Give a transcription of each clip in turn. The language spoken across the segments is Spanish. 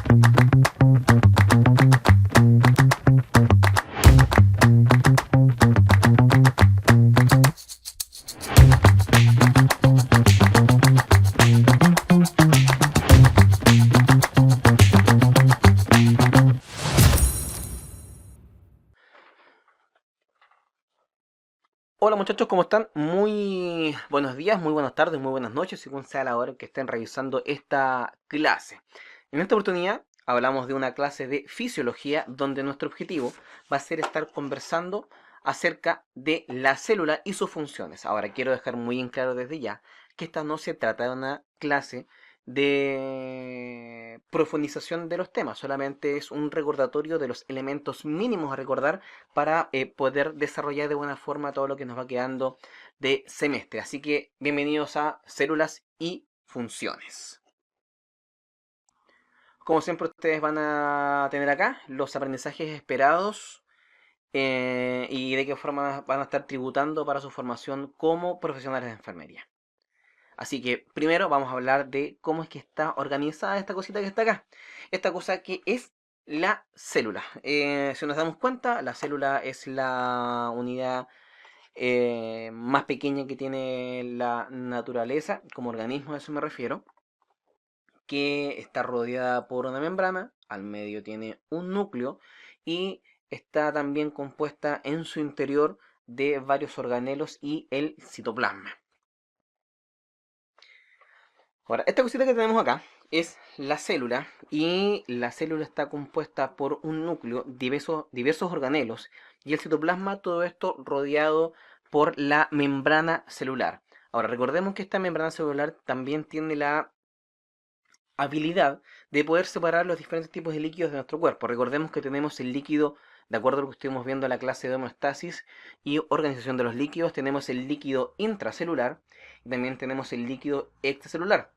Hola muchachos, ¿cómo están? Muy buenos días, muy buenas tardes, muy buenas noches, según sea la hora en que estén revisando esta clase. En esta oportunidad hablamos de una clase de fisiología donde nuestro objetivo va a ser estar conversando acerca de la célula y sus funciones. Ahora quiero dejar muy en claro desde ya que esta no se trata de una clase de profundización de los temas, solamente es un recordatorio de los elementos mínimos a recordar para poder desarrollar de buena forma todo lo que nos va quedando de semestre. Así que bienvenidos a Células y Funciones. Como siempre ustedes van a tener acá los aprendizajes esperados y de qué forma van a estar tributando para su formación como profesionales de enfermería. Así que primero vamos a hablar de cómo es que está organizada esta cosita que está acá. Esta cosa que es la célula. Si nos damos cuenta, la célula es la unidad más pequeña que tiene la naturaleza, como organismo a eso me refiero, que está rodeada por una membrana, al medio tiene un núcleo y está también compuesta en su interior de varios organelos y el citoplasma. Ahora, esta cosita que tenemos acá es la célula y la célula está compuesta por un núcleo, diversos organelos y el citoplasma, todo esto rodeado por la membrana celular. Ahora, recordemos que esta membrana celular también tiene la habilidad de poder separar los diferentes tipos de líquidos de nuestro cuerpo. Recordemos que tenemos el líquido, de acuerdo a lo que estuvimos viendo en la clase de homeostasis y organización de los líquidos, tenemos el líquido intracelular y también tenemos el líquido extracelular.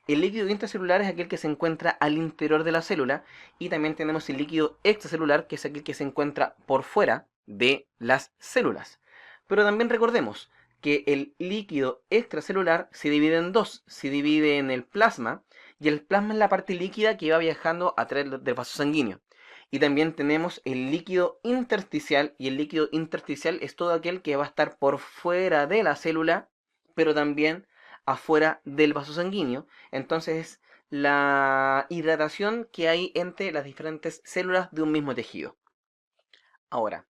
El líquido intracelular es aquel que se encuentra al interior de la célula y también tenemos el líquido extracelular, que es aquel que se encuentra por fuera de las células. Pero también recordemos que el líquido extracelular se divide en dos, se divide en el plasma, y el plasma es la parte líquida que va viajando a través del vaso sanguíneo. Y también tenemos el líquido intersticial, y el líquido intersticial es todo aquel que va a estar por fuera de la célula, pero también afuera del vaso sanguíneo. Entonces es la hidratación que hay entre las diferentes células de un mismo tejido. Ahora,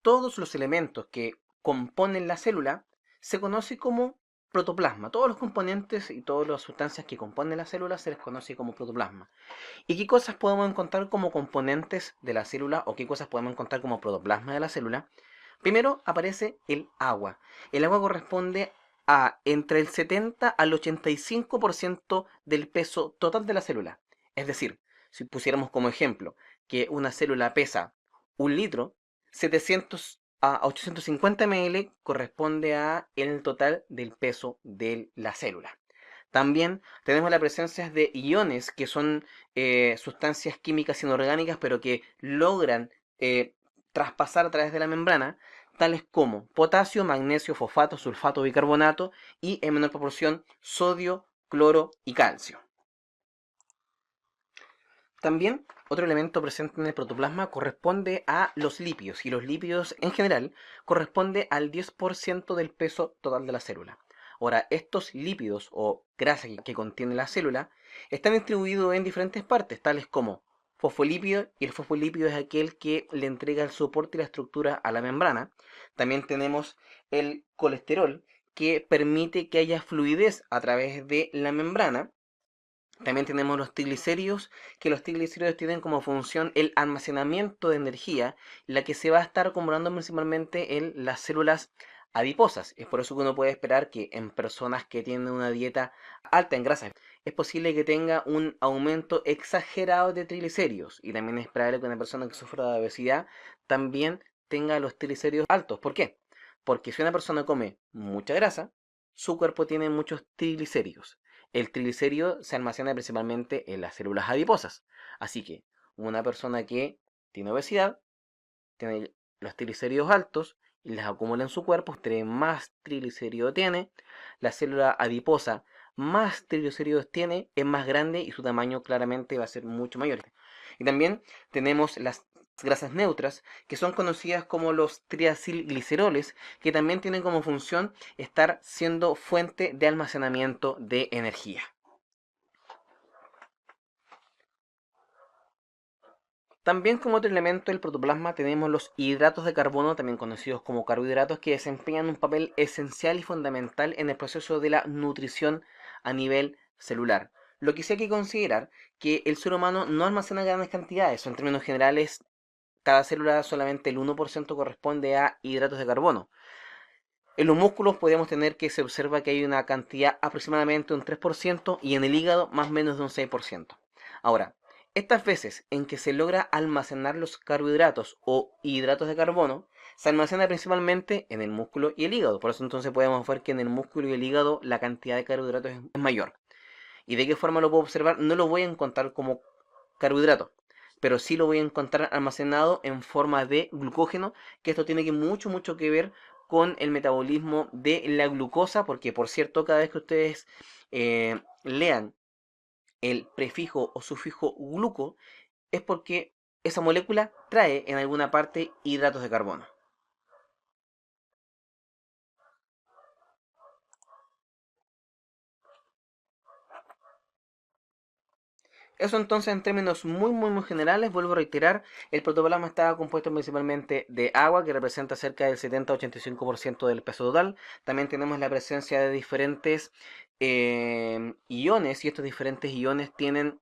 todos los elementos que componen la célula se conoce como protoplasma. Todos los componentes y todas las sustancias que componen la célula se les conoce como protoplasma. ¿Y qué cosas podemos encontrar como componentes de la célula o qué cosas podemos encontrar como protoplasma de la célula? Primero aparece el agua. El agua corresponde a entre el 70 al 85% del peso total de la célula. Es decir, si pusiéramos como ejemplo que una célula pesa 1 litro, 700 a 850 ml corresponde a el total del peso de la célula. También tenemos la presencia de iones, que son sustancias químicas inorgánicas, pero que logran traspasar a través de la membrana, tales como potasio, magnesio, fosfato, sulfato, bicarbonato y en menor proporción sodio, cloro y calcio. También otro elemento presente en el protoplasma corresponde a los lípidos, y los lípidos en general corresponde al 10% del peso total de la célula. Ahora, estos lípidos o grasa que contiene la célula están distribuidos en diferentes partes, tales como fosfolípido, y el fosfolípido es aquel que le entrega el soporte y la estructura a la membrana. También tenemos el colesterol, que permite que haya fluidez a través de la membrana. También tenemos los triglicéridos, que los triglicéridos tienen como función el almacenamiento de energía, la que se va a estar acumulando principalmente en las células adiposas. Es por eso que uno puede esperar que en personas que tienen una dieta alta en grasa, es posible que tenga un aumento exagerado de triglicéridos. Y también es probable que una persona que sufra de obesidad también tenga los triglicéridos altos. ¿Por qué? Porque si una persona come mucha grasa, su cuerpo tiene muchos triglicéridos. El triglicérido se almacena principalmente en las células adiposas. Así que una persona que tiene obesidad, tiene los triglicéridos altos y les acumula en su cuerpo, entre más triglicérido tiene, la célula adiposa más triglicéridos tiene, es más grande y su tamaño claramente va a ser mucho mayor. Y también tenemos las grasas neutras, que son conocidas como los triacilgliceroles, que también tienen como función estar siendo fuente de almacenamiento de energía. También como otro elemento del protoplasma tenemos los hidratos de carbono, también conocidos como carbohidratos, que desempeñan un papel esencial y fundamental en el proceso de la nutrición a nivel celular. Lo que sí hay que considerar que el ser humano no almacena grandes cantidades, o en términos generales, cada célula solamente el 1% corresponde a hidratos de carbono. En los músculos podemos tener que se observa que hay una cantidad aproximadamente un 3% y en el hígado más o menos de un 6%. Ahora, estas veces en que se logra almacenar los carbohidratos o hidratos de carbono, se almacena principalmente en el músculo y el hígado. Por eso entonces podemos ver que en el músculo y el hígado la cantidad de carbohidratos es mayor. ¿Y de qué forma lo puedo observar? No lo voy a encontrar como carbohidrato, pero sí lo voy a encontrar almacenado en forma de glucógeno, que esto tiene que mucho que ver con el metabolismo de la glucosa, porque por cierto, cada vez que ustedes lean el prefijo o sufijo gluco, es porque esa molécula trae en alguna parte hidratos de carbono. Eso entonces en términos muy generales, vuelvo a reiterar, el protoplasma está compuesto principalmente de agua, que representa cerca del 70-85% del peso total. También tenemos la presencia de diferentes iones, y estos diferentes iones tienen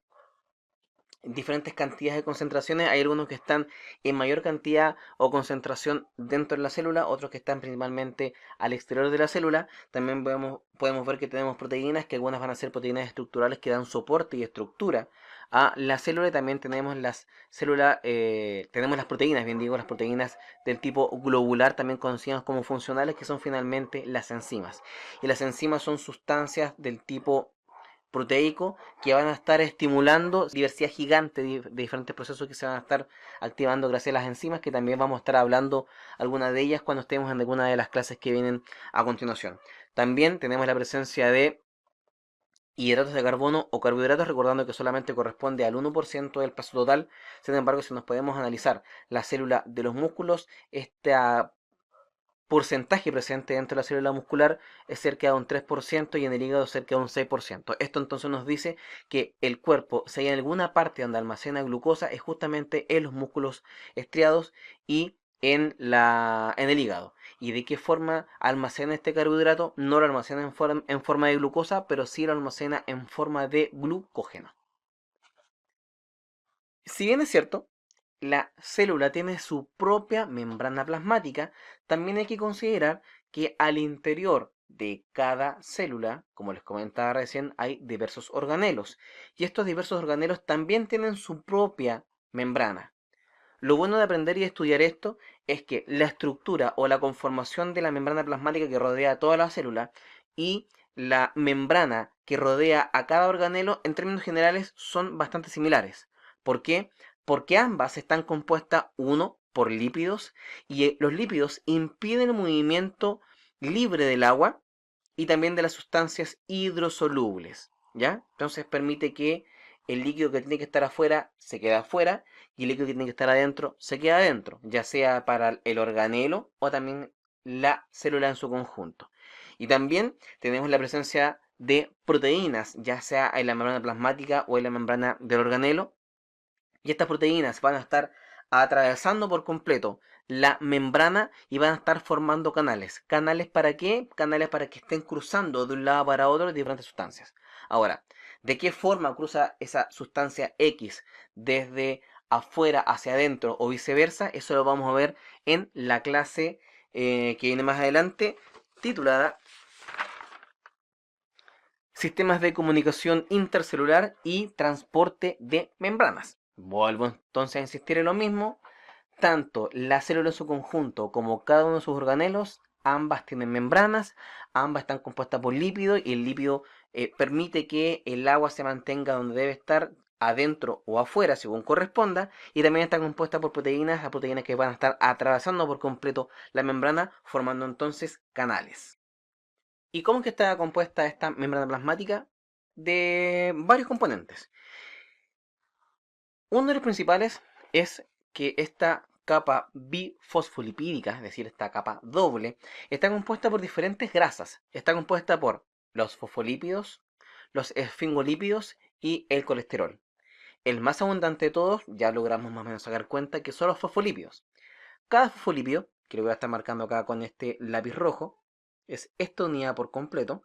diferentes cantidades de concentraciones. Hay algunos que están en mayor cantidad o concentración dentro de la célula, otros que están principalmente al exterior de la célula. También podemos ver que tenemos proteínas, que algunas van a ser proteínas estructurales que dan soporte y estructura a la célula. Y también tenemos las células, tenemos las proteínas, bien digo, las proteínas del tipo globular, también conocidas como funcionales, que son finalmente las enzimas. Y las enzimas son sustancias del tipo proteico que van a estar estimulando diversidad gigante de diferentes procesos que se van a estar activando gracias a las enzimas, que también vamos a estar hablando algunas de ellas cuando estemos en alguna de las clases que vienen a continuación. También tenemos la presencia de hidratos de carbono o carbohidratos, recordando que solamente corresponde al 1% del peso total. Sin embargo, si nos podemos analizar la célula de los músculos, esta porcentaje presente dentro de la célula muscular es cerca de un 3% y en el hígado cerca de un 6%. Esto entonces nos dice que el cuerpo, si hay alguna parte donde almacena glucosa, es justamente en los músculos estriados y en el hígado. ¿Y de qué forma almacena este carbohidrato? No lo almacena en forma de glucosa, pero sí lo almacena en forma de glucógeno. Si bien es cierto, la célula tiene su propia membrana plasmática, también hay que considerar que al interior de cada célula, como les comentaba recién, hay diversos organelos. Y estos diversos organelos también tienen su propia membrana. Lo bueno de aprender y estudiar esto es que la estructura o la conformación de la membrana plasmática que rodea toda la célula y la membrana que rodea a cada organelo en términos generales son bastante similares. ¿Por qué? Porque ambas están compuestas, uno, por lípidos, y los lípidos impiden el movimiento libre del agua y también de las sustancias hidrosolubles, ¿ya? Entonces permite que el líquido que tiene que estar afuera se quede afuera y el líquido que tiene que estar adentro se queda adentro, ya sea para el organelo o también la célula en su conjunto. Y también tenemos la presencia de proteínas, ya sea en la membrana plasmática o en la membrana del organelo, y estas proteínas van a estar atravesando por completo la membrana y van a estar formando canales. ¿Canales para qué? Canales para que estén cruzando de un lado para otro diferentes sustancias. Ahora, ¿de qué forma cruza esa sustancia X desde afuera hacia adentro o viceversa? Eso lo vamos a ver en la clase que viene más adelante, titulada Sistemas de comunicación intercelular y transporte de membranas. Vuelvo entonces a insistir en lo mismo. Tanto la célula en su conjunto como cada uno de sus organelos, ambas tienen membranas, ambas están compuestas por lípidos y el lípido permite que el agua se mantenga donde debe estar, adentro o afuera, según corresponda, y también está compuesta por proteínas, las proteínas que van a estar atravesando por completo la membrana, formando entonces canales. ¿Y cómo es que está compuesta esta membrana plasmática? De varios componentes. Uno de los principales es que esta capa bifosfolipídica, es decir, esta capa doble, está compuesta por diferentes grasas. Está compuesta por los fosfolípidos, los esfingolípidos y el colesterol. El más abundante de todos, ya logramos más o menos sacar cuenta que son los fosfolípidos. Cada fosfolípido, que lo voy a estar marcando acá con este lápiz rojo, es esta unidad por completo,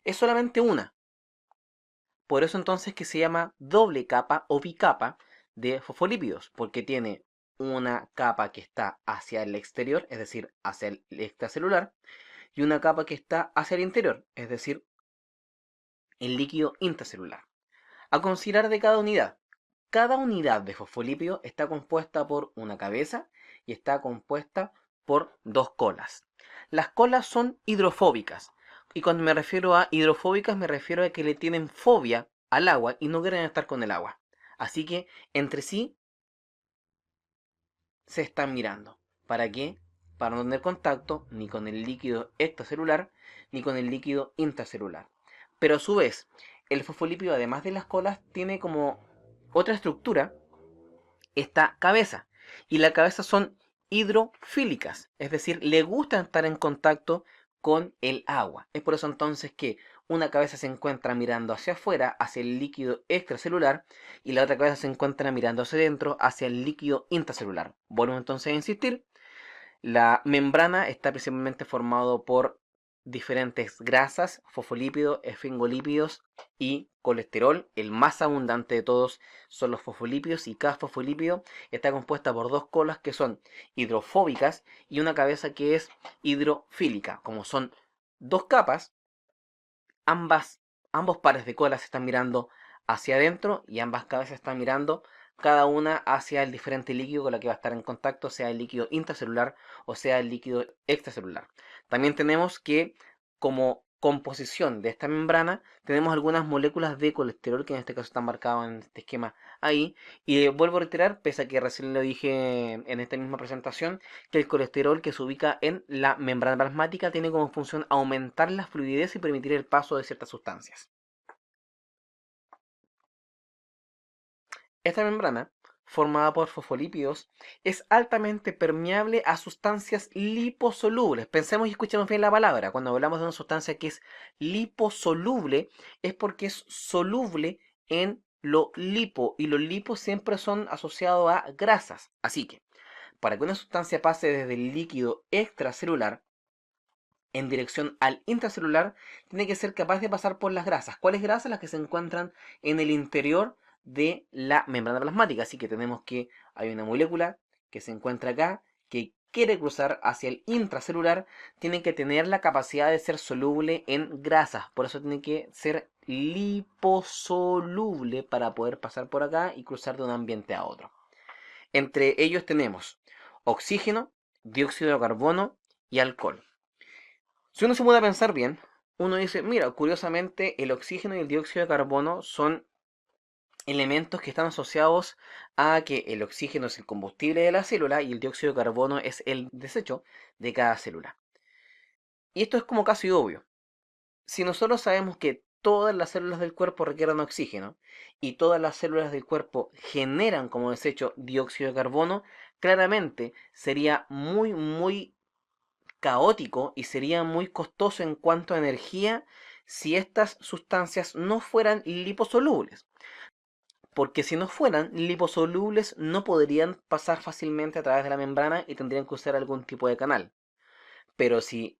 es solamente una. Por eso entonces que se llama doble capa o bicapa de fosfolípidos, porque tiene una capa que está hacia el exterior, es decir, hacia el extracelular, y una capa que está hacia el interior, es decir, el líquido intracelular. A considerar de cada unidad de fosfolípido está compuesta por una cabeza y está compuesta por dos colas. Las colas son hidrofóbicas. Y cuando me refiero a hidrofóbicas me refiero a que le tienen fobia al agua y no quieren estar con el agua. Así que entre sí se están mirando. ¿Para qué? Para no tener contacto ni con el líquido extracelular ni con el líquido intracelular. Pero a su vez, el fosfolípido, además de las colas, tiene como otra estructura esta cabeza. Y la cabeza son hidrofílicas, es decir, le gusta estar en contacto con el agua. Es por eso entonces que una cabeza se encuentra mirando hacia afuera, hacia el líquido extracelular, y la otra cabeza se encuentra mirando hacia adentro, hacia el líquido intracelular. Vuelvo entonces a insistir, la membrana está principalmente formado por diferentes grasas, fosfolípidos, esfingolípidos y colesterol. El más abundante de todos son los fosfolípidos y cada fosfolípido está compuesta por dos colas que son hidrofóbicas y una cabeza que es hidrofílica. Como son dos capas, ambos pares de colas están mirando hacia adentro y ambas cabezas están mirando cada una hacia el diferente líquido con la que va a estar en contacto, sea el líquido intracelular o sea el líquido extracelular. También tenemos que como composición de esta membrana tenemos algunas moléculas de colesterol que en este caso están marcadas en este esquema ahí. Y vuelvo a reiterar, pese a que recién lo dije en esta misma presentación, que el colesterol que se ubica en la membrana plasmática tiene como función aumentar la fluidez y permitir el paso de ciertas sustancias. Esta membrana, formada por fosfolípidos, es altamente permeable a sustancias liposolubles. Pensemos y escuchemos bien la palabra. Cuando hablamos de una sustancia que es liposoluble, es porque es soluble en lo lipo, y los lipos siempre son asociados a grasas. Así que, para que una sustancia pase desde el líquido extracelular en dirección al intracelular, tiene que ser capaz de pasar por las grasas. ¿Cuáles grasas? Las que se encuentran en el interior de la membrana plasmática. Así que tenemos que hay una molécula que se encuentra acá, que quiere cruzar hacia el intracelular, tiene que tener la capacidad de ser soluble en grasas. Por eso tiene que ser liposoluble para poder pasar por acá y cruzar de un ambiente a otro. Entre ellos tenemos oxígeno, dióxido de carbono y alcohol. Si uno se puede pensar bien, uno dice, mira, curiosamente el oxígeno y el dióxido de carbono son elementos que están asociados a que el oxígeno es el combustible de la célula y el dióxido de carbono es el desecho de cada célula. Y esto es como casi obvio. Si nosotros sabemos que todas las células del cuerpo requieren oxígeno y todas las células del cuerpo generan como desecho dióxido de carbono, claramente sería muy caótico y sería muy costoso en cuanto a energía si estas sustancias no fueran liposolubles. Porque si no fueran liposolubles no podrían pasar fácilmente a través de la membrana y tendrían que usar algún tipo de canal. Pero si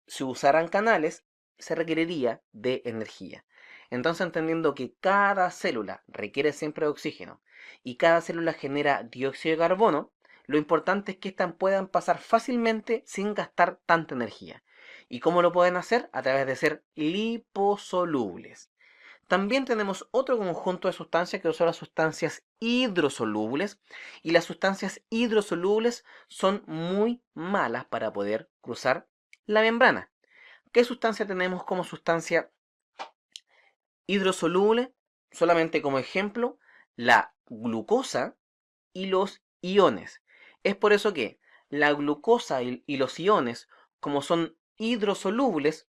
se usaran canales, se requeriría de energía. Entonces, entendiendo que cada célula requiere siempre de oxígeno y cada célula genera dióxido de carbono, lo importante es que éstas puedan pasar fácilmente sin gastar tanta energía. ¿Y cómo lo pueden hacer? A través de ser liposolubles. También tenemos otro conjunto de sustancias que son las sustancias hidrosolubles, y las sustancias hidrosolubles son muy malas para poder cruzar la membrana. ¿Qué sustancia tenemos como sustancia hidrosoluble? Solamente como ejemplo, la glucosa y los iones. Es por eso que la glucosa y los iones, como son hidrosolubles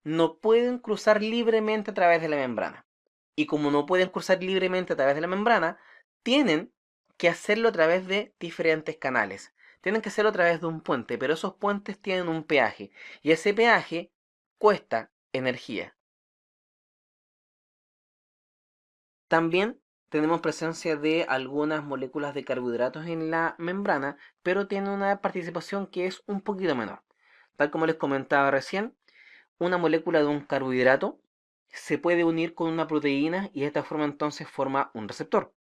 no pueden cruzar libremente a través de la membrana. Y como no pueden cruzar libremente a través de la membrana, tienen que hacerlo a través de diferentes canales. Tienen que hacerlo a través de un puente, pero esos puentes tienen un peaje. Y ese peaje cuesta energía. También tenemos presencia de algunas moléculas de carbohidratos en la membrana, pero tiene una participación que es un poquito menor. Tal como les comentaba recién, una molécula de un carbohidrato se puede unir con una proteína y de esta forma entonces forma un receptor.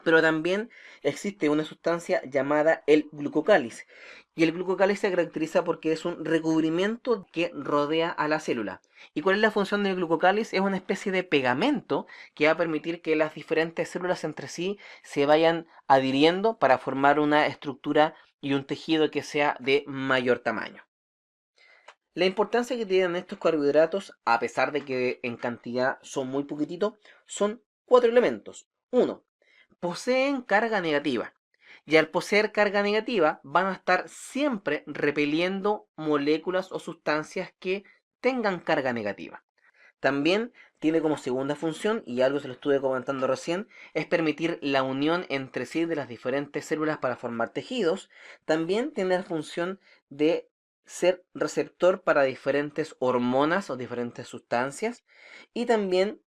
Pero también existe una sustancia llamada el glucocáliz. Y el glucocáliz se caracteriza porque es un recubrimiento que rodea a la célula. ¿Y cuál es la función del glucocáliz? Es una especie de pegamento que va a permitir que las diferentes células entre sí se vayan adhiriendo para formar una estructura y un tejido que sea de mayor tamaño. La importancia que tienen estos carbohidratos, a pesar de que en cantidad son muy poquititos, son cuatro elementos. Uno, poseen carga negativa. Y al poseer carga negativa, van a estar siempre repeliendo moléculas o sustancias que tengan carga negativa. También tiene como segunda función, y algo se lo estuve comentando recién, es permitir la unión entre sí de las diferentes células para formar tejidos. También tiene la función de ser receptor para diferentes hormonas o diferentes sustancias. Y también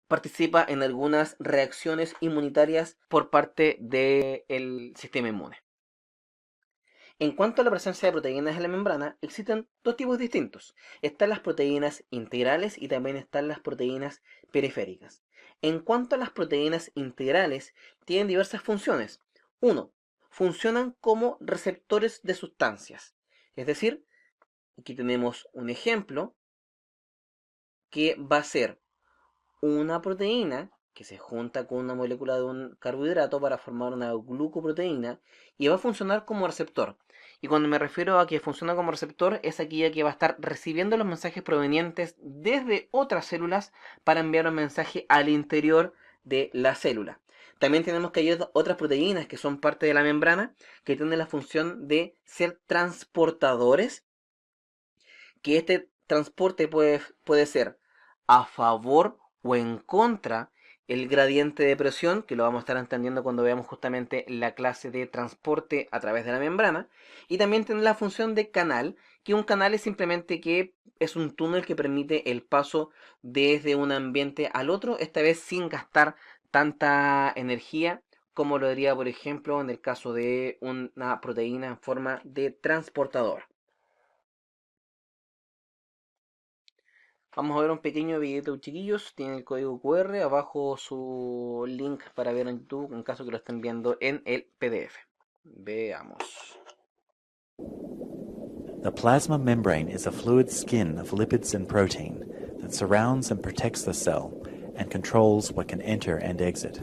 participa en algunas reacciones inmunitarias por parte del sistema inmune. En cuanto a la presencia de proteínas en la membrana, existen dos tipos distintos. Están las proteínas integrales y también están las proteínas periféricas. En cuanto a las proteínas integrales, tienen diversas funciones. Uno, funcionan como receptores de sustancias. Es decir, aquí tenemos un ejemplo que va a ser una proteína que se junta con una molécula de un carbohidrato para formar una glucoproteína y va a funcionar como receptor. Y cuando me refiero a que funciona como receptor, es aquella que va a estar recibiendo los mensajes provenientes desde otras células para enviar un mensaje al interior de la célula. También tenemos que hay otras proteínas que son parte de la membrana que tienen la función de ser transportadores, que este transporte puede ser a favor o en contra el gradiente de presión, que lo vamos a estar entendiendo cuando veamos justamente la clase de transporte a través de la membrana, y también tiene la función de canal, que un canal es simplemente que es un túnel que permite el paso desde un ambiente al otro, esta vez sin gastar tanta energía como lo diría, por ejemplo, en el caso de una proteína en forma de transportador. Vamos a ver un pequeño video, chiquillos. Tiene el código QR, abajo su link para ver en YouTube, en caso que lo estén viendo en el PDF. Veamos. The plasma membrane is a fluid skin of lipids and protein that surrounds and protects the cell and controls what can enter and exit.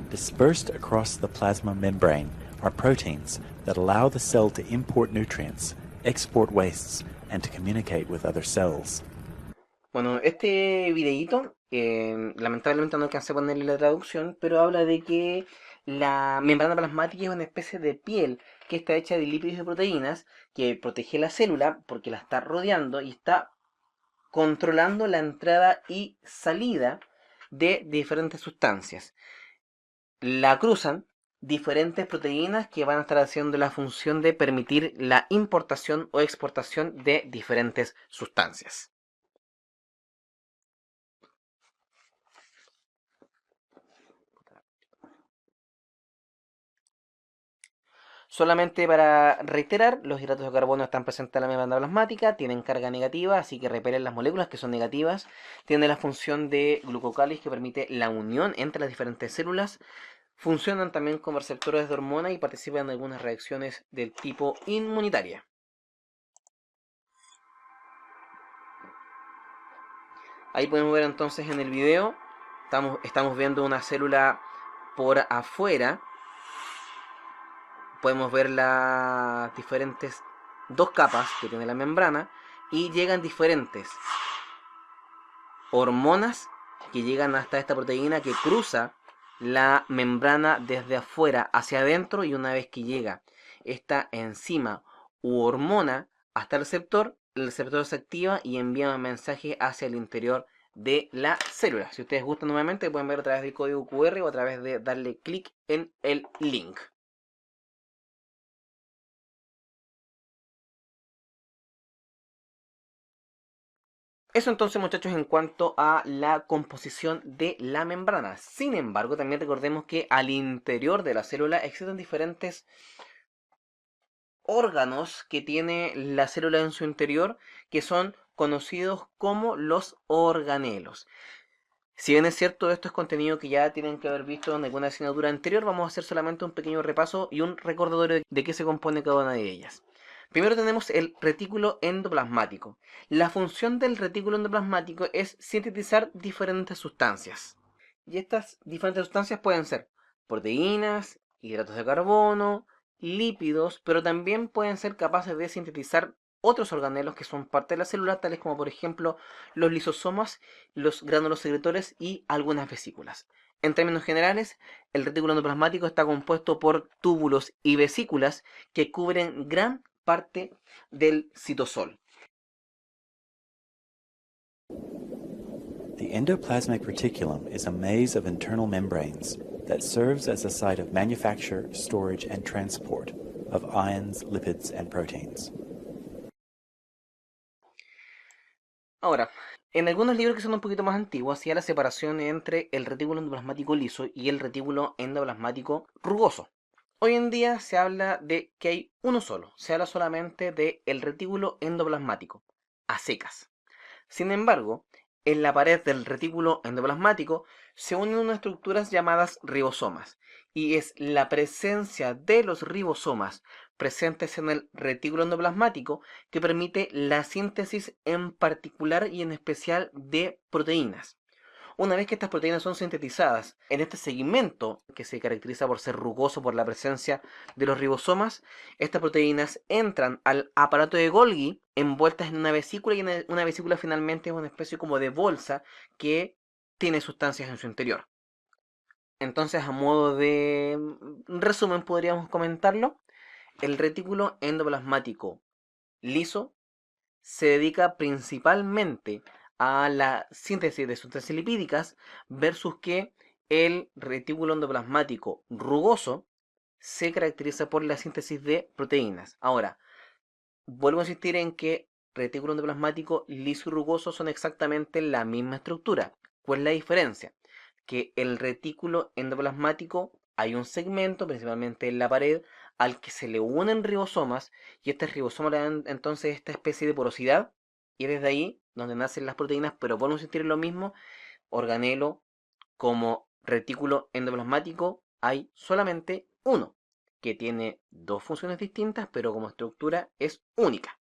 Dispersed across the plasma membrane are proteins that allow the cell to import nutrients, export wastes, and to communicate with other cells. Bueno, este videíto, lamentablemente no alcancé a ponerle la traducción, pero habla de que la membrana plasmática es una especie de piel que está hecha de lípidos y proteínas que protege la célula porque la está rodeando y está controlando la entrada y salida de diferentes sustancias. La cruzan diferentes proteínas que van a estar haciendo la función de permitir la importación o exportación de diferentes sustancias. Solamente para reiterar, los hidratos de carbono están presentes en la membrana plasmática, tienen carga negativa, así que repelen las moléculas que son negativas, tienen la función de glucocáliz que permite la unión entre las diferentes células, funcionan también como receptores de hormona y participan en algunas reacciones del tipo inmunitaria. Ahí podemos ver entonces en el video, estamos viendo una célula por afuera. Podemos ver las diferentes dos capas que tiene la membrana y llegan diferentes hormonas que llegan hasta esta proteína que cruza la membrana desde afuera hacia adentro, y una vez que llega esta enzima u hormona hasta el receptor se activa y envía un mensaje hacia el interior de la célula. Si ustedes gustan nuevamente, pueden ver a través del código QR o a través de darle clic en el link. Eso entonces, muchachos, en cuanto a la composición de la membrana. Sin embargo, también recordemos que al interior de la célula existen diferentes órganos que tiene la célula en su interior, que son conocidos como los organelos. Si bien es cierto, esto es contenido que ya tienen que haber visto en alguna asignatura anterior, vamos a hacer solamente un pequeño repaso y un recordatorio de qué se compone cada una de ellas. Primero tenemos el retículo endoplasmático. La función del retículo endoplasmático es sintetizar diferentes sustancias. Y estas diferentes sustancias pueden ser proteínas, hidratos de carbono, lípidos, pero también pueden ser capaces de sintetizar otros organelos que son parte de la célula, tales como por ejemplo los lisosomas, los gránulos secretores y algunas vesículas. En términos generales, el retículo endoplasmático está compuesto por túbulos y vesículas que cubren gran parte del citosol. The endoplasmic reticulum is a maze of internal membranes that serves as a site of manufacture, storage, and transport of ions, lipids, and proteins. Ahora, en algunos libros que son un poquito más antiguos, hacía la separación entre el retículo endoplasmático liso y el retículo endoplasmático rugoso. Hoy en día se habla de que hay uno solo, se habla solamente del retículo endoplasmático, a secas. Sin embargo, en la pared del retículo endoplasmático se unen unas estructuras llamadas ribosomas, y es la presencia de los ribosomas presentes en el retículo endoplasmático que permite la síntesis en particular y en especial de proteínas. Una vez que estas proteínas son sintetizadas en este segmento, que se caracteriza por ser rugoso por la presencia de los ribosomas, estas proteínas entran al aparato de Golgi envueltas en una vesícula, y una vesícula finalmente es una especie como de bolsa que tiene sustancias en su interior. Entonces, a modo de resumen, podríamos comentarlo. El retículo endoplasmático liso se dedica principalmente a la síntesis de sustancias lipídicas, versus que el retículo endoplasmático rugoso se caracteriza por la síntesis de proteínas. Ahora, vuelvo a insistir en que retículo endoplasmático liso y rugoso son exactamente la misma estructura. ¿Cuál es la diferencia? Que el retículo endoplasmático hay un segmento, principalmente en la pared, al que se le unen ribosomas, y estos ribosomas le dan entonces esta especie de porosidad, y es desde ahí donde nacen las proteínas, pero vuelvo a insistir en lo mismo, organelo como retículo endoplasmático hay solamente uno, que tiene dos funciones distintas, pero como estructura es única.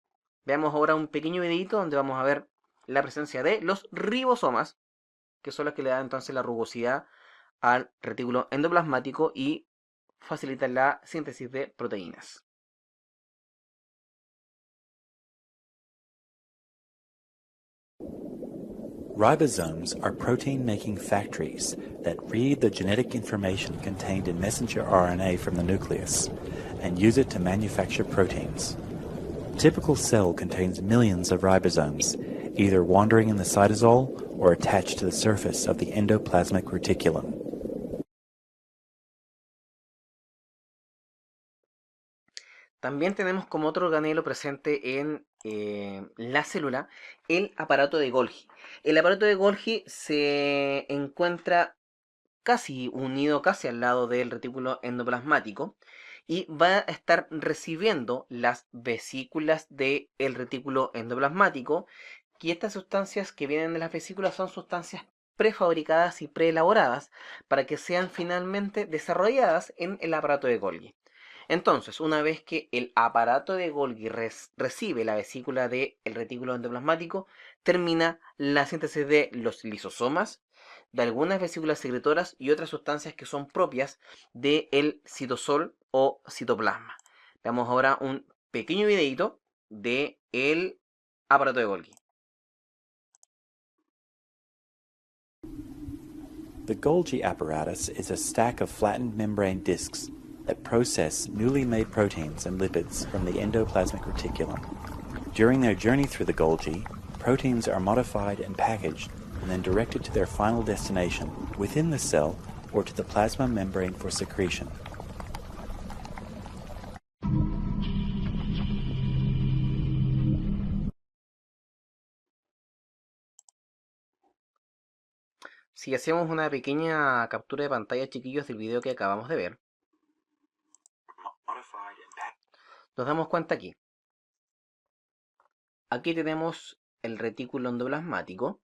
Veamos ahora un pequeño videito donde vamos a ver la presencia de los ribosomas, que son las que le dan entonces la rugosidad al retículo endoplasmático y facilitan la síntesis de proteínas. Ribosomes are protein-making factories that read the genetic information contained in messenger RNA from the nucleus and use it to manufacture proteins. A typical cell contains millions of ribosomes, either wandering in the cytosol or attached to the surface of the endoplasmic reticulum. También tenemos como otro organelo presente en la célula el aparato de Golgi. El aparato de Golgi se encuentra casi unido, casi al lado del retículo endoplasmático, y va a estar recibiendo las vesículas del retículo endoplasmático, y estas sustancias que vienen de las vesículas son sustancias prefabricadas y preelaboradas para que sean finalmente desarrolladas en el aparato de Golgi. Entonces, una vez que el aparato de Golgi recibe la vesícula del retículo endoplasmático, termina la síntesis de los lisosomas, de algunas vesículas secretoras y otras sustancias que son propias del citosol o citoplasma. Veamos ahora un pequeño videito de el aparato de Golgi. The Golgi apparatus is a stack of flattened membrane discs that process newly made proteins and lipids from the endoplasmic reticulum. During their journey through the Golgi, proteins are modified and packaged and then directed to their final destination within the cell or to the plasma membrane for secretion. Si hacemos una pequeña captura de pantalla, chiquillos, del video que acabamos de ver, nos damos cuenta aquí. Aquí tenemos el retículo endoplasmático.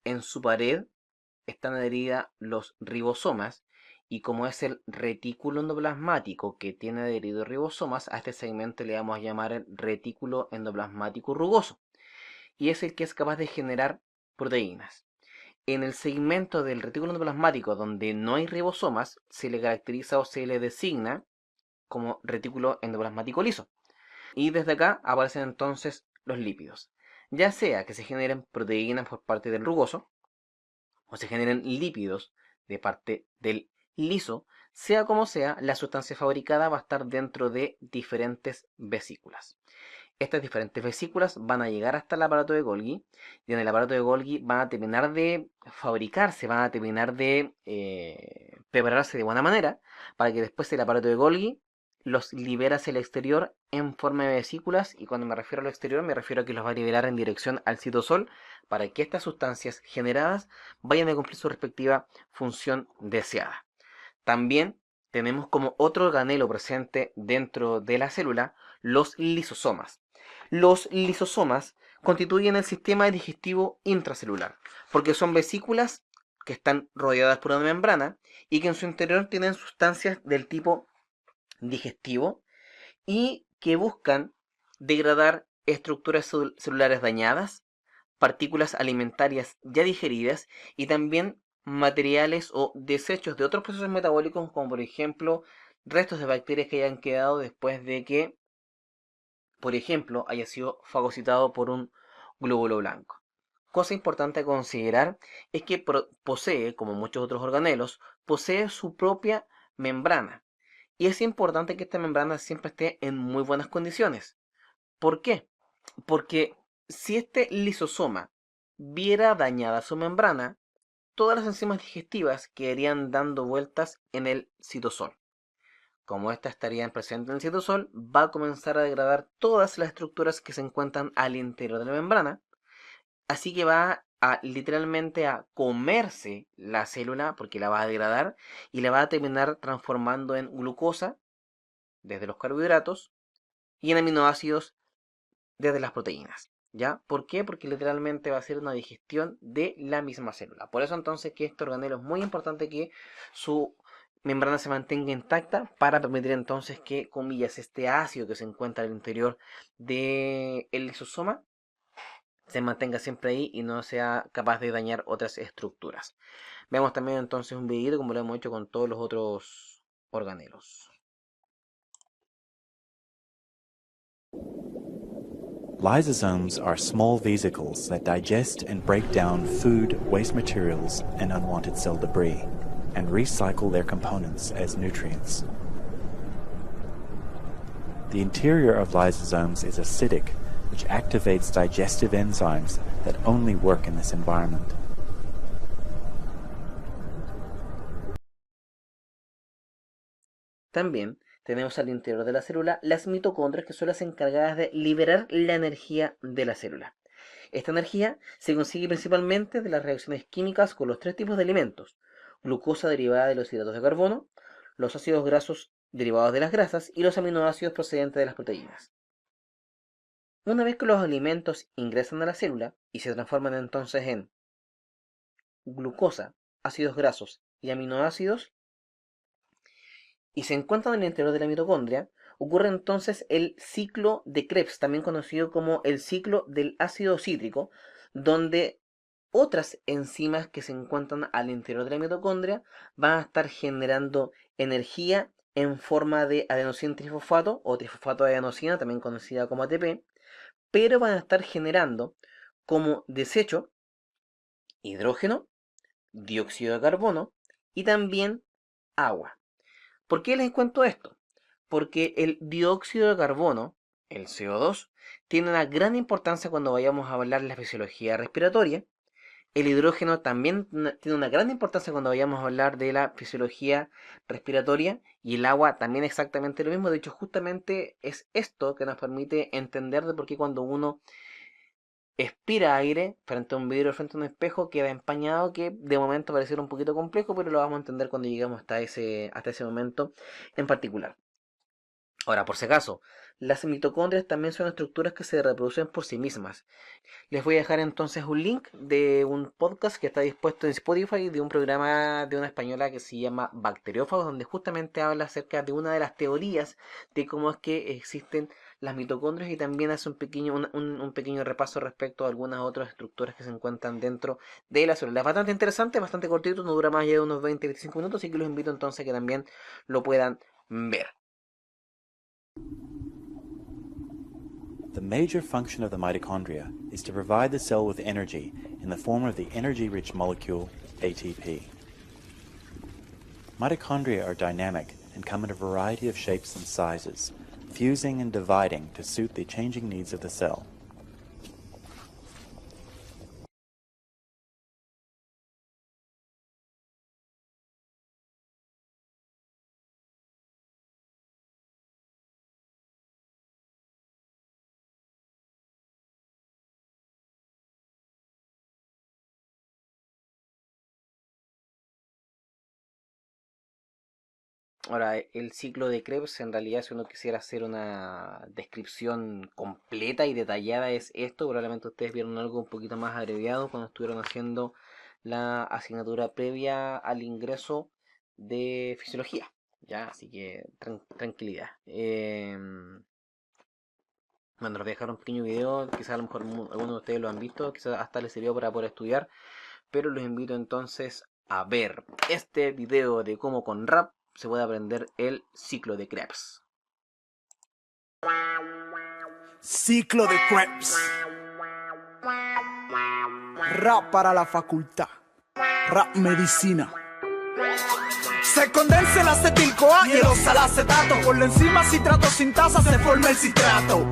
En su pared están adheridas los ribosomas. Y como es el retículo endoplasmático que tiene adheridos ribosomas, a este segmento le vamos a llamar el retículo endoplasmático rugoso. Y es el que es capaz de generar proteínas. En el segmento del retículo endoplasmático donde no hay ribosomas, se le caracteriza o se le designa como retículo endoplasmático liso. Y desde acá aparecen entonces los lípidos. Ya sea que se generen proteínas por parte del rugoso, o se generen lípidos de parte del liso, sea como sea, la sustancia fabricada va a estar dentro de diferentes vesículas. Estas diferentes vesículas van a llegar hasta el aparato de Golgi, y en el aparato de Golgi van a terminar de fabricarse, van a terminar de prepararse de buena manera, para que después el aparato de Golgi los libera hacia el exterior en forma de vesículas, y cuando me refiero al exterior me refiero a que los va a liberar en dirección al citosol, para que estas sustancias generadas vayan a cumplir su respectiva función deseada. También tenemos como otro organelo presente dentro de la célula los lisosomas. Los lisosomas constituyen el sistema digestivo intracelular, porque son vesículas que están rodeadas por una membrana y que en su interior tienen sustancias del tipo digestivo y que buscan degradar estructuras celulares dañadas, partículas alimentarias ya digeridas y también materiales o desechos de otros procesos metabólicos, como por ejemplo restos de bacterias que hayan quedado después de que, por ejemplo, haya sido fagocitado por un glóbulo blanco. Cosa importante a considerar es que posee, como muchos otros organelos, posee su propia membrana. Y es importante que esta membrana siempre esté en muy buenas condiciones. ¿Por qué? Porque si este lisosoma viera dañada su membrana, todas las enzimas digestivas quedarían dando vueltas en el citosol. Como estas estarían presentes en el citosol, va a comenzar a degradar todas las estructuras que se encuentran al interior de la membrana. Así que va a literalmente a comerse la célula porque la va a degradar y la va a terminar transformando en glucosa desde los carbohidratos y en aminoácidos desde las proteínas. ¿Ya? ¿Por qué? Porque literalmente va a ser una digestión de la misma célula. Por eso entonces que este organelo es muy importante que su membrana se mantenga intacta para permitir entonces que, comillas, este ácido que se encuentra al interior del lisosoma se mantenga siempre ahí y no sea capaz de dañar otras estructuras. Veamos también entonces un video como lo hemos hecho con todos los otros organelos. Lysosomes are small vesicles that digest and break down food, waste materials, and unwanted cell debris, and recycle their components as nutrients. The interior of lysosomes is acidic, which activates digestive enzymes that only work in this environment. También tenemos al interior de la célula las mitocondrias, que son las encargadas de liberar la energía de la célula. Esta energía se consigue principalmente de las reacciones químicas con los tres tipos de alimentos: glucosa derivada de los hidratos de carbono, los ácidos grasos derivados de las grasas y los aminoácidos procedentes de las proteínas. Una vez que los alimentos ingresan a la célula y se transforman entonces en glucosa, ácidos grasos y aminoácidos, y se encuentran en el interior de la mitocondria, ocurre entonces el ciclo de Krebs, también conocido como el ciclo del ácido cítrico, donde otras enzimas que se encuentran al interior de la mitocondria van a estar generando energía en forma de adenosina trifosfato o trifosfato de adenosina, también conocida como ATP, pero van a estar generando como desecho hidrógeno, dióxido de carbono y también agua. ¿Por qué les cuento esto? Porque el dióxido de carbono, el CO2, tiene una gran importancia cuando vayamos a hablar de la fisiología respiratoria. El hidrógeno también tiene una gran importancia cuando vayamos a hablar de la fisiología respiratoria, y el agua también exactamente lo mismo. De hecho, justamente es esto que nos permite entender de por qué cuando uno expira aire frente a un vidrio, frente a un espejo, queda empañado, que de momento pareciera un poquito complejo, pero lo vamos a entender cuando lleguemos hasta ese momento en particular. Ahora, por si acaso, las mitocondrias también son estructuras que se reproducen por sí mismas. Les voy a dejar entonces un link de un podcast que está dispuesto en Spotify, de un programa de una española que se llama Bacteriófagos, donde justamente habla acerca de una de las teorías de cómo es que existen las mitocondrias, y también hace un pequeño repaso respecto a algunas otras estructuras que se encuentran dentro de la célula. Es bastante interesante, bastante cortito, no dura más allá de unos 20-25 minutos, así que los invito entonces a que también lo puedan ver. The major function of the mitochondria is to provide the cell with energy in the form of the energy-rich molecule ATP. Mitochondria are dynamic and come in a variety of shapes and sizes, fusing and dividing to suit the changing needs of the cell. Ahora, el ciclo de Krebs, en realidad, si uno quisiera hacer una descripción completa y detallada, es esto. Probablemente ustedes vieron algo un poquito más abreviado cuando estuvieron haciendo la asignatura previa al ingreso de fisiología. Ya, así que tranquilidad. Bueno, les voy a dejar un pequeño video, quizás a lo mejor algunos de ustedes lo han visto, quizás hasta les sirvió para poder estudiar, pero los invito entonces a ver este video de cómo con rap se puede aprender el ciclo de Krebs. Ciclo de Krebs. Rap para la facultad. Rap medicina. Se condensa el acetil-CoA y el oxalacetato. Por la enzima citrato sintasa se forma el citrato.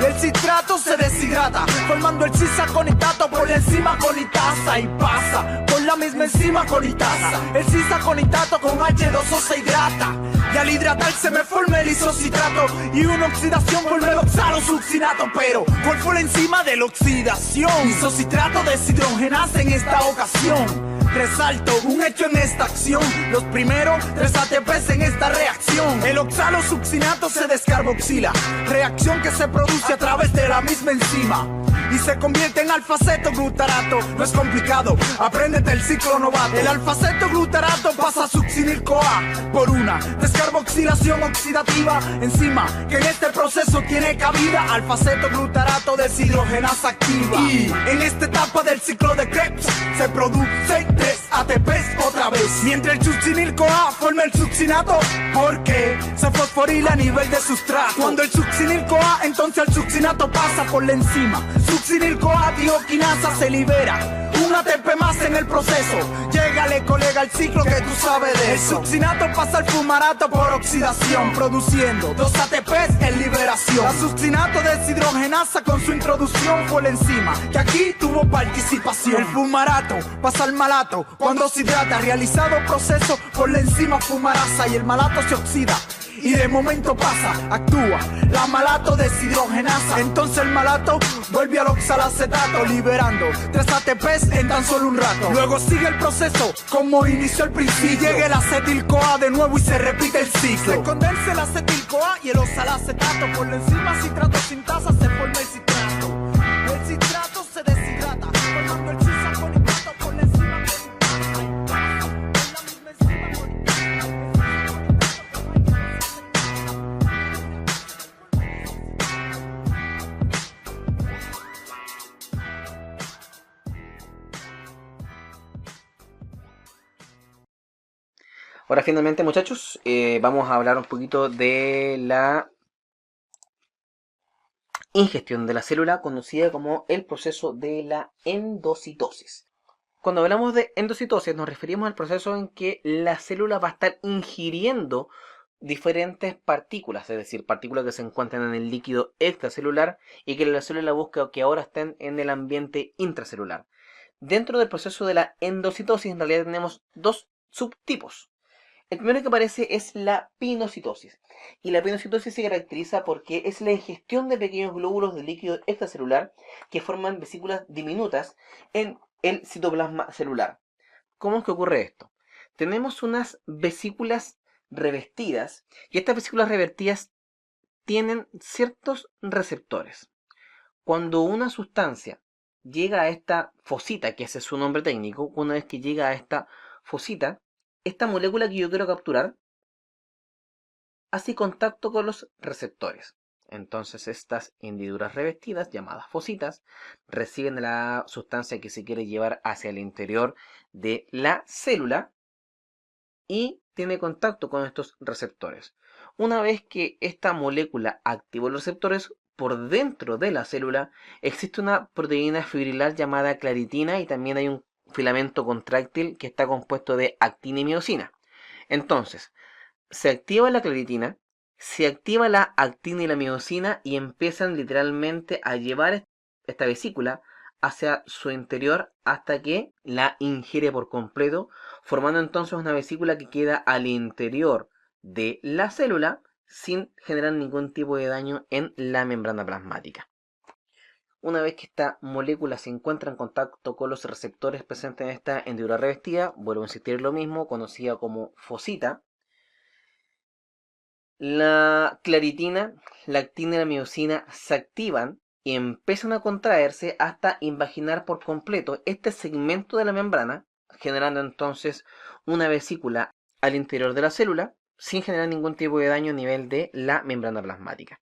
Y el citrato se deshidrata, formando el cisaconitato por la enzima conitasa. Y pasa por la misma enzima conitasa. El cisaconitato con H2O se hidrata. Y al hidratarse me forma el isocitrato. Y una oxidación forma el oxalosuccinato. Pero, ¿cuál fue la enzima de la oxidación? Isocitrato deshidrogenasa en esta ocasión. Resalto un hecho en esta acción. Los primeros 3 ATPs en esta reacción. El oxalosuccinato se descarboxila, reacción que se produce a través de la misma enzima y se convierte en alfa-cetoglutarato. No es complicado, apréndete el ciclo novato. El alfa-cetoglutarato pasa a succinil-CoA por una descarboxilación oxidativa, enzima que en este proceso tiene cabida. Alfa-cetoglutarato deshidrogenasa activa. Y en esta etapa del ciclo de Krebs se producen 3 ATPs otra vez, mientras el succinil-CoA forma el succinato porque se fosforila a nivel de sustrato. Cuando el succinil-CoA entonces el succinato pasa por la enzima succinil-CoA dioquinasa, se libera un ATP más en el proceso. Llégale, colega, al ciclo que tú sabes de eso. El succinato pasa al fumarato por oxidación, produciendo 2 ATPs en liberación. La succinato deshidrogenasa con su introducción fue la enzima que aquí tuvo participación. El fumarato pasa al malato cuando se hidrata, realizado proceso por la enzima fumarasa, y el malato se oxida y de momento pasa, actúa la malato deshidrogenasa. Entonces el malato vuelve al oxalacetato, liberando 3 ATPs en tan solo un rato. Luego sigue el proceso como inició el principio, y llega el acetil-CoA de nuevo y se repite el ciclo. Se condensa el acetil-CoA y el oxalacetato. Por la enzima citrato sintasa se forma el citrato. El citrato se deshidrata, formando el cisaconitato por la enzima conitasa. Por la misma enzima conitasa. Ahora finalmente, muchachos, vamos a hablar un poquito de la ingestión de la célula, conocida como el proceso de la endocitosis. Cuando hablamos de endocitosis nos referimos al proceso en que la célula va a estar ingiriendo diferentes partículas, es decir, partículas que se encuentran en el líquido extracelular y que la célula busca que ahora estén en el ambiente intracelular. Dentro del proceso de la endocitosis, en realidad tenemos dos subtipos. El primero que aparece es la pinocitosis. Y la pinocitosis se caracteriza porque es la ingestión de pequeños glóbulos de líquido extracelular que forman vesículas diminutas en el citoplasma celular. ¿Cómo es que ocurre esto? Tenemos unas vesículas revestidas y estas vesículas revestidas tienen ciertos receptores. Cuando una sustancia llega a esta fosita, que ese es su nombre técnico, una vez que llega a esta fosita, esta molécula que yo quiero capturar hace contacto con los receptores. Entonces estas hendiduras revestidas, llamadas fositas, reciben la sustancia que se quiere llevar hacia el interior de la célula y tiene contacto con estos receptores. Una vez que esta molécula activó los receptores, por dentro de la célula existe una proteína fibrilar llamada claritina y también hay un filamento contráctil que está compuesto de actina y miosina. Entonces, se activa la claritina, se activa la actina y la miosina y empiezan literalmente a llevar esta vesícula hacia su interior hasta que la ingiere por completo, formando entonces una vesícula que queda al interior de la célula sin generar ningún tipo de daño en la membrana plasmática. Una vez que esta molécula se encuentra en contacto con los receptores presentes en esta hendidura revestida, vuelvo a insistir en lo mismo, conocida como fosita, la claritina, la actina y la miosina se activan y empiezan a contraerse hasta invaginar por completo este segmento de la membrana, generando entonces una vesícula al interior de la célula sin generar ningún tipo de daño a nivel de la membrana plasmática.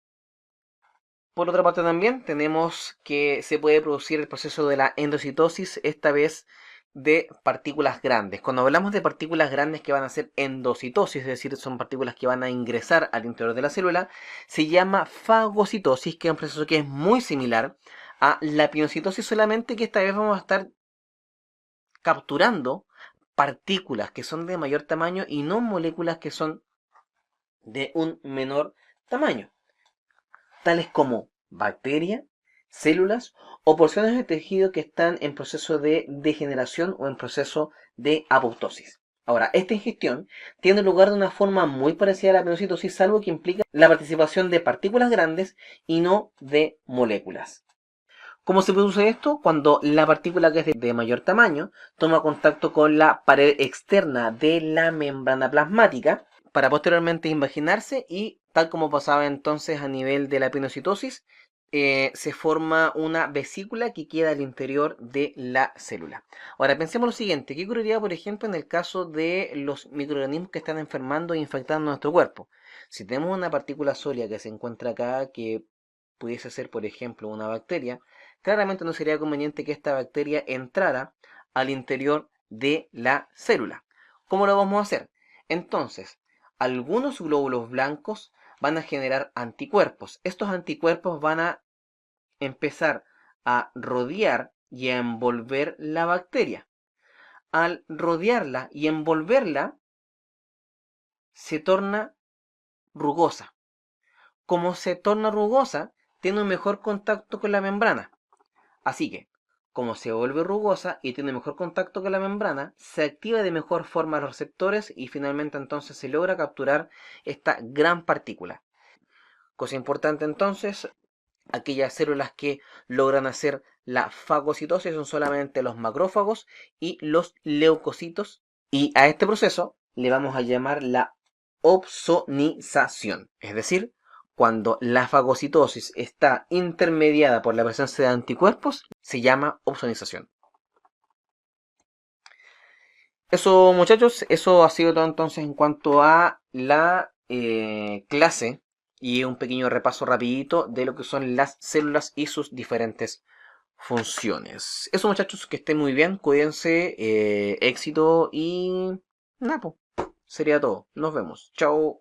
Por otra parte también tenemos que se puede producir el proceso de la endocitosis, esta vez de partículas grandes. Cuando hablamos de partículas grandes que van a ser endocitosis, es decir, son partículas que van a ingresar al interior de la célula, se llama fagocitosis, que es un proceso que es muy similar a la pinocitosis, solamente que esta vez vamos a estar capturando partículas que son de mayor tamaño y no moléculas que son de un menor tamaño, tales como bacterias, células o porciones de tejido que están en proceso de degeneración o en proceso de apoptosis. Ahora, esta ingestión tiene lugar de una forma muy parecida a la pinocitosis, salvo que implica la participación de partículas grandes y no de moléculas. ¿Cómo se produce esto? Cuando la partícula que es de mayor tamaño toma contacto con la pared externa de la membrana plasmática para posteriormente invaginarse y, tal como pasaba entonces a nivel de la pinocitosis, se forma una vesícula que queda al interior de la célula. Ahora pensemos lo siguiente, ¿qué ocurriría por ejemplo en el caso de los microorganismos que están enfermando e infectando nuestro cuerpo? Si tenemos una partícula sólida que se encuentra acá, que pudiese ser por ejemplo una bacteria, claramente no sería conveniente que esta bacteria entrara al interior de la célula. ¿Cómo lo vamos a hacer? Entonces, algunos glóbulos blancos van a generar anticuerpos. Estos anticuerpos van a empezar a rodear y a envolver la bacteria. Al rodearla y envolverla, se torna rugosa. Como se torna rugosa, tiene un mejor contacto con la membrana. Así que, como se vuelve rugosa y tiene mejor contacto con la membrana, se activa de mejor forma los receptores y finalmente entonces se logra capturar esta gran partícula. Cosa importante entonces, aquellas células que logran hacer la fagocitosis son solamente los macrófagos y los leucocitos, y a este proceso le vamos a llamar la opsonización, es decir, cuando la fagocitosis está intermediada por la presencia de anticuerpos, se llama opsonización. Eso, muchachos, eso ha sido todo entonces en cuanto a la clase y un pequeño repaso rapidito de lo que son las células y sus diferentes funciones. Eso, muchachos, que estén muy bien, cuídense, éxito y nada, po, sería todo. Nos vemos. Chao,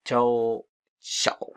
chao, chao.